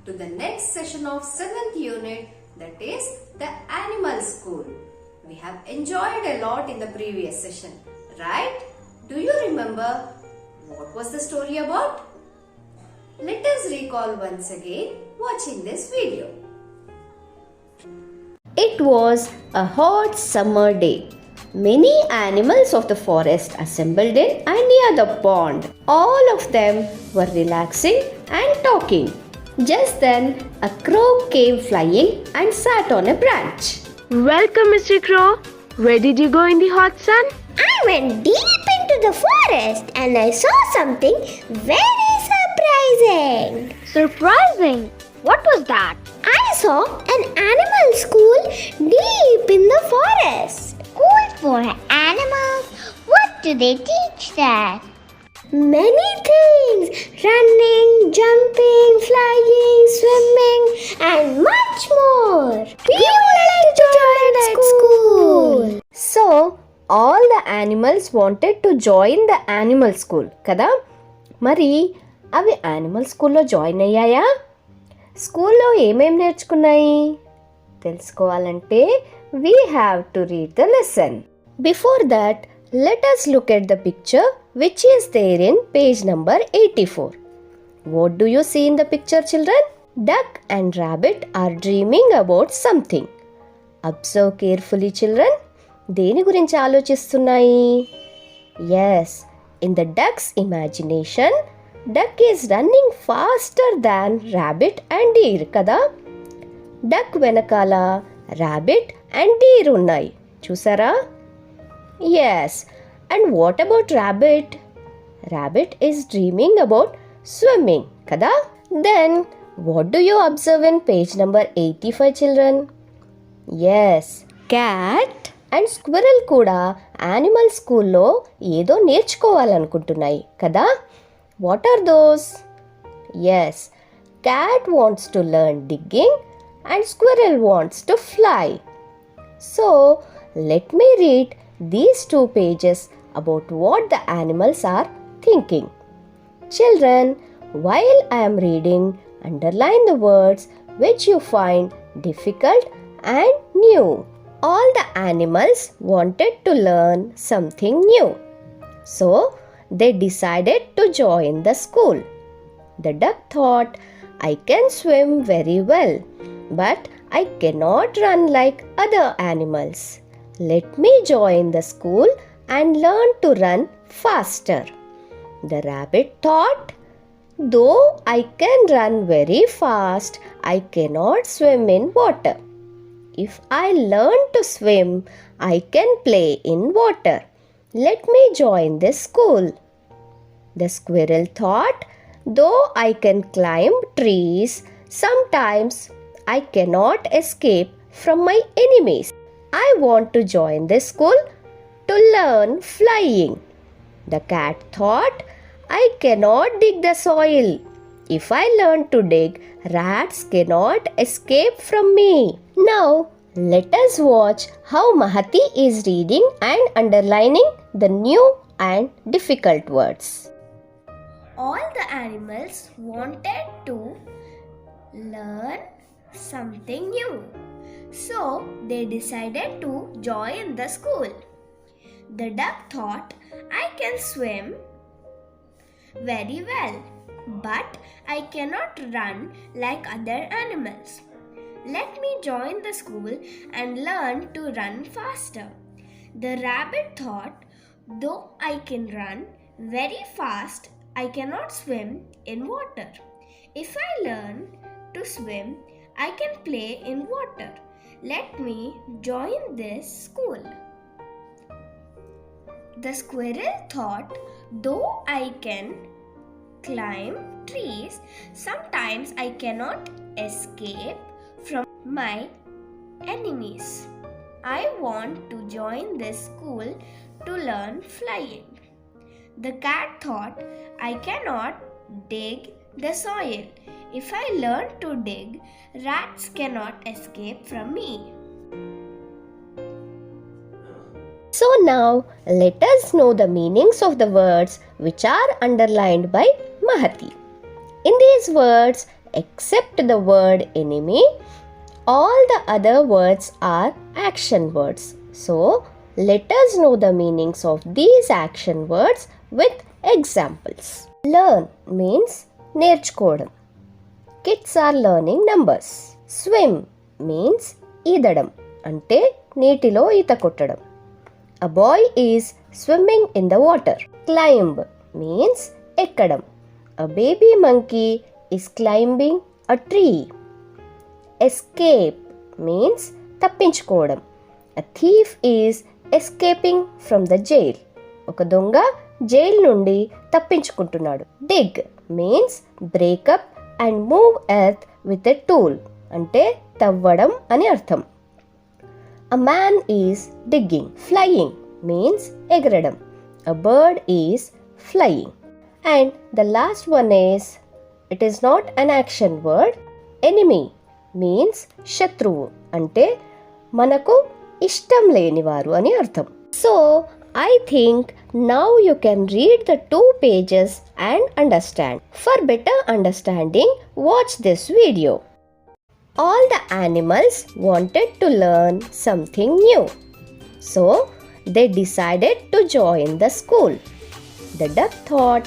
to the next session of 7th unit, that is the animal school. We have enjoyed a lot in the previous session, right? Do you remember what was the story about? Let us recall once again watching this video. It was a hot summer day. Many animals of the forest assembled in and near the pond. All of them were relaxing and talking. Just then, a crow came flying and sat on a branch. Welcome, Mr. Crow. Where did you go in the hot sun? I went deep into the forest and I saw something very surprising. Surprising? What was that? I saw an animal school deep in the forest. School for animals? What do they teach there? Many things. Running, jumping, flying, swimming and much more. We would like to join that school. So, all the animals wanted to join the animal school, kada? మరి అవి animal స్కూల్లో join అయ్యాయా? స్కూల్లో ఏమేం నేర్చుకున్నాయి? తెలుసుకోవాలంటే we have to read the lesson. Before that, let us look at the picture which is there in page number 84. What do you see in the picture, children? Duck and rabbit are dreaming about something. Observe carefully, children. దేని గురించి ఆలోచిస్తున్నాయి? Yes, in the duck's imagination, duck is running faster than rabbit and deer, కదా? duck వెనకాల rabbit and deer ఉన్నాయి. చూసారా? Yes, and what about rabbit? Rabbit is dreaming about swimming, kada? Then, what do you observe in page number 85, children? Yes, cat and squirrel కూడా animal స్కూల్లో ఏదో నేర్చుకోవాలనుకుంటున్నాయి కదా? What are those? Yes, cat wants to learn digging and squirrel wants to fly. So, let me read these two pages about what the animals are thinking. Children, while I am reading, underline the words which you find difficult and new. All the animals wanted to learn something new. So, they decided to join the school. The duck thought, I can swim very well, but I cannot run like other animals. Let me join the school and learn to run faster. The rabbit thought, though I can run very fast, I cannot swim in water. If I learn to swim, I can play in water. Let me join this school. The squirrel thought, though I can climb trees, sometimes I cannot escape from my enemies. I want to join this school to learn flying. The cat thought, I cannot dig the soil. If I learn to dig, rats cannot escape from me. Now, let us watch how Mahati is reading and underlining the new and difficult words. All the animals wanted to learn something new. So they decided to join the school. The duck thought, I can swim very well, but I cannot run like other animals. Let me join the school and learn to run faster. The rabbit thought, though I can run very fast, I cannot swim in water. If I learn to swim, I can play in water. Let me join this school. The squirrel thought, though I can climb trees, sometimes I cannot escape from my enemies. I want to join this school to learn flying. The cat thought, I cannot dig the soil. If I learn to dig, rats cannot escape from me. So now, let us know the meanings of the words which are underlined by Mahati. In these words, except the word enemy, all the other words are action words. So, let us know the meanings of these action words with examples. Learn means నేర్చుకోవడం. Kids are learning numbers. Swim means ఈదడం అంటే నీటిలో ఈత కొట్టడం. A boy is swimming in the water. Climb means ఎక్కడం. A baby monkey is climbing a tree. Escape means తప్పించుకోవడం. A thief is escaping from the jail. ఒక దొంగ jail నుండి తప్పించుకుంటున్నాడు. Dig means break up and move earth with a tool. అంటే తవ్వడం అని అర్థం. A man is digging. Flying means ఎగరడం. A bird is flying. And the last one is, it is not an action word. Enemy means శత్రువు అంటే మనకు ఇష్టం లేనివారు అని అర్థం. So, I think now you can read the 2 pages and understand. For better understanding, watch this video. All the animals wanted to learn something new. So, they decided to join the school. The duck thought,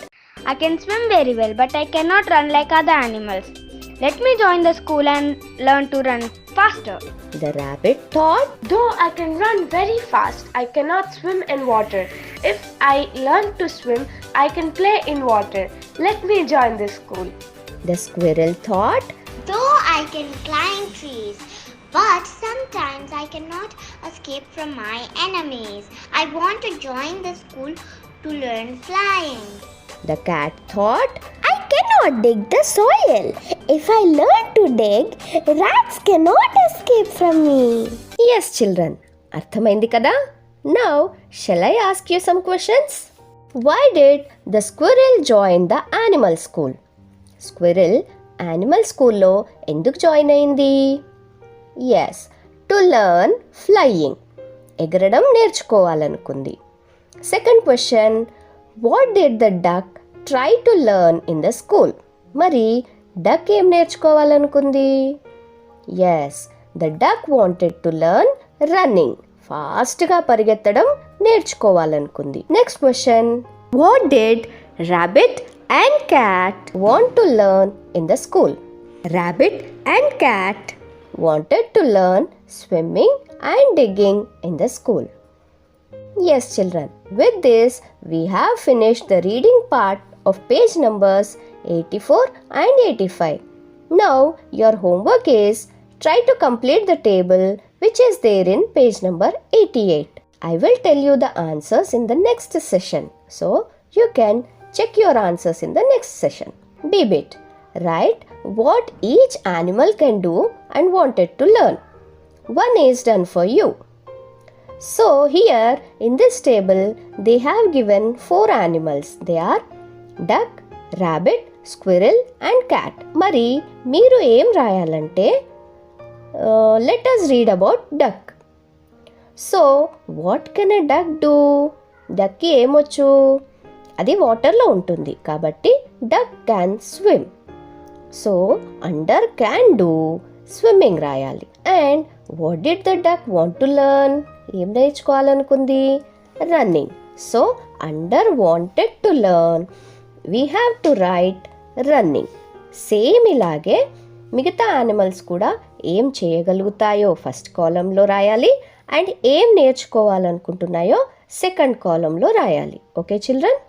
I can swim very well, but I cannot run like other animals. Let me join the school and learn to run faster. The rabbit thought, Though I can run very fast, I cannot swim in water. If I learn to swim, I can play in water. Let me join this school. the squirrel thought, Though I can climb trees, but sometimes I cannot escape from my enemies. I want to join the school to learn flying. the cat thought, I cannot dig the soil. If I learn to dig, rats cannot escape from me. yes children, అర్థమైంది కదా? Now, shall I ask you some questions? Why did the squirrel join the animal school? Squirrel animal schoolలో ఎందుకు join అయింది? Yes, to learn flying. ఎగరడం నేర్చుకోవాలనుకుంది. Second question, what did the duck try to learn in the school? మరి duck ఏం నేర్చుకోవాలనుకుంది? Yes, the duck wanted to learn running. ఫాస్ట్గా పరిగెత్తడం నేర్చుకోవాలనుకుంది. Next question, what did rabbit and cat want to learn in the school? Rabbit and cat wanted to learn swimming and digging in the school. Yes children, with this we have finished the reading part of page numbers 84 and 85. Now your homework is try to complete the table which is there in page number 88. I will tell you the answers in the next session. So you can check your answers in the next session. B-bit. Write what each animal can do and wanted to learn. One is done for you. So here in this table they have given 4 animals. They are duck, rabbit, squirrel and cat. Mari మీరు ఏం రాయాలంటే let us read about duck. So what can a duck do? duckకి ఏమొచ్చు? అది వాటర్లో ఉంటుంది కాబట్టి duck can swim. So under can do swimming రాయాలి. And what did the duck want to learn? ఏం నేర్చుకోవాలనుకుంది? Running. So under wanted to learn we have to write running. Same ఇలాగే మిగతా animals కూడా ఏం చేయగలుగుతాయో ఫస్ట్ కాలంలో రాయాలి అండ్ ఏం నేర్చుకోవాలనుకుంటున్నాయో సెకండ్ కాలంలో రాయాలి. Okay children?